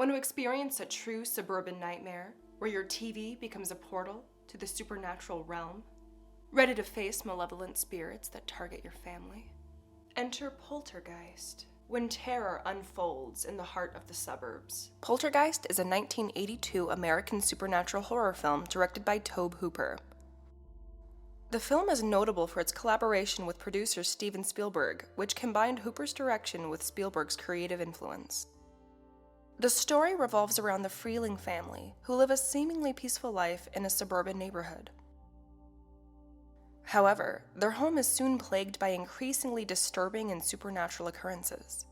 Want to experience a true suburban nightmare where your TV becomes a portal to the supernatural realm? Ready to face malevolent spirits that target your family? Enter Poltergeist, when terror unfolds in the heart of the suburbs. Poltergeist is a 1982 American supernatural horror film directed by Tobe Hooper. The film is notable for its collaboration with producer Steven Spielberg, which combined Hooper's direction with Spielberg's creative influence. The story revolves around the Freeling family, who live a seemingly peaceful life in a suburban neighborhood. However, their home is soon plagued by increasingly disturbing and supernatural occurrences.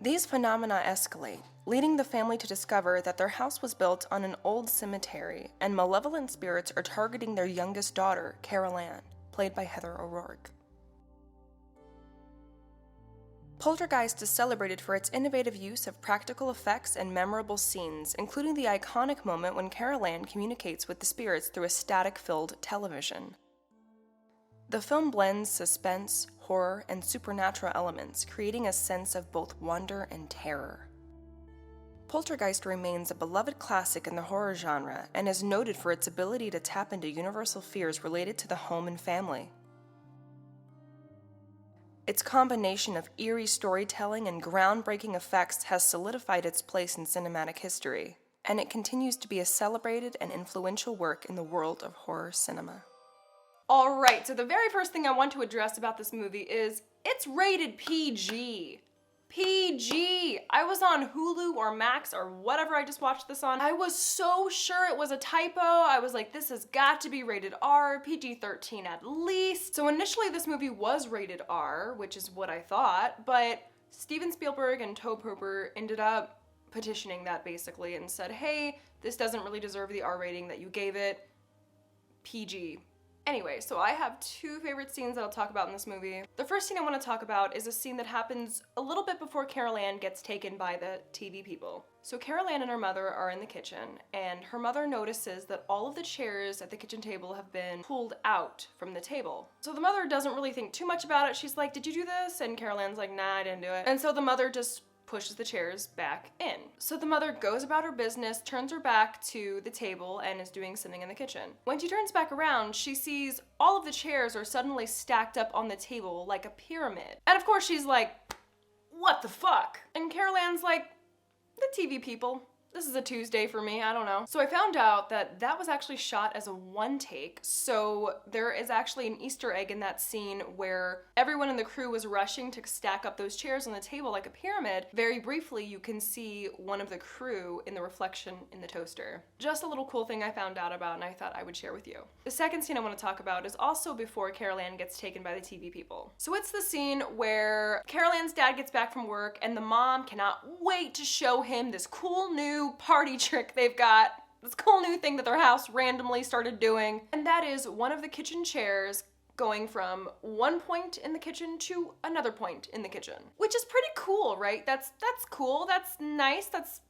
These phenomena escalate, leading the family to discover that their house was built on an old cemetery, and malevolent spirits are targeting their youngest daughter, Carol Ann, played by Heather O'Rourke. Poltergeist is celebrated for its innovative use of practical effects and memorable scenes, including the iconic moment when Carol Ann communicates with the spirits through a static-filled television. The film blends suspense, horror, and supernatural elements, creating a sense of both wonder and terror. Poltergeist remains a beloved classic in the horror genre and is noted for its ability to tap into universal fears related to the home and family. Its combination of eerie storytelling and groundbreaking effects has solidified its place in cinematic history, and it continues to be a celebrated and influential work in the world of horror cinema. Alright, so the very first thing I want to address about this movie is it's rated PG. PG! I was on Hulu or Max or whatever I just watched this on. I was so sure it was a typo. I was like, this has got to be rated R, PG-13 at least. So initially this movie was rated R, which is what I thought, but Steven Spielberg and Tobe Hooper ended up petitioning that basically and said, hey, this doesn't really deserve the R rating that you gave it. PG. Anyway, so I have two favorite scenes that I'll talk about in this movie. The first scene I want to talk about is a scene that happens a little bit before Carol Ann gets taken by the TV people. So Carol Ann and her mother are in the kitchen, and her mother notices that all of the chairs at the kitchen table have been pulled out from the table. So the mother doesn't really think too much about it. She's like, did you do this? And Carol Ann's like, nah, I didn't do it. And so the mother just pushes the chairs back in. So the mother goes about her business, turns her back to the table, and is doing something in the kitchen. When she turns back around, she sees all of the chairs are suddenly stacked up on the table like a pyramid. And of course she's like, what the fuck? And Carol Ann's like, the TV people. This is a Tuesday for me, I don't know. So I found out that that was actually shot as a one take, so there is actually an Easter egg in that scene where everyone in the crew was rushing to stack up those chairs on the table like a pyramid. Very briefly, you can see one of the crew in the reflection in the toaster. Just a little cool thing I found out about and I thought I would share with you. The second scene I want to talk about is also before Carol Ann gets taken by the TV people. So it's the scene where Carol Ann's dad gets back from work and the mom cannot wait to show him this cool new party trick they've got, this cool new thing that their house randomly started doing. And that is one of the kitchen chairs going from one point in the kitchen to another point in the kitchen. Which is pretty cool, right? That's cool, that's nice, that's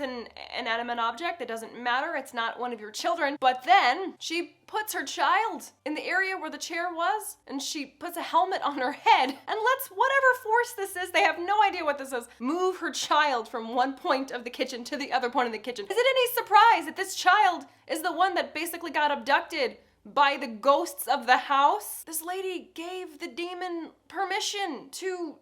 an inanimate object that doesn't matter, it's not one of your children. But then she puts her child in the area where the chair was, and she puts a helmet on her head and lets whatever force this is, they have no idea what this is, move her child from one point of the kitchen to the other point of the kitchen. Is it any surprise that this child is the one that basically got abducted by the ghosts of the house? This lady gave the demon permission to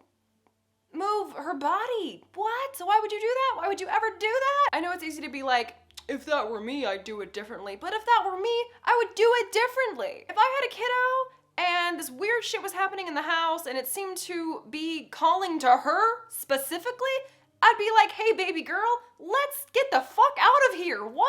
move her body. What? So why would you do that? Why would you ever do that? I know it's easy to be like, if that were me, I'd do it differently. But if that were me, I would do it differently. If I had a kiddo and this weird shit was happening in the house and it seemed to be calling to her specifically, I'd be like, hey baby girl, let's get the fuck out of here, what?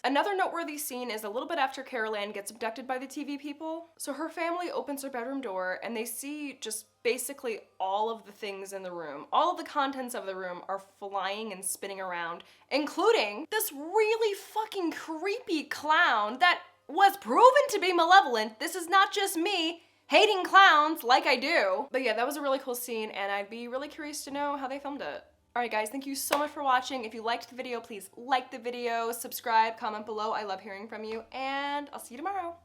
Another noteworthy scene is a little bit after Carol Ann gets abducted by the TV people. So her family opens her bedroom door and they see just basically all of the things in the room. All of the contents of the room are flying and spinning around, including this really fucking creepy clown that was proven to be malevolent. This is not just me hating clowns like I do. But yeah, that was a really cool scene and I'd be really curious to know how they filmed it. Alright guys, thank you so much for watching. If you liked the video, please like the video, subscribe, comment below. I love hearing from you, and I'll see you tomorrow.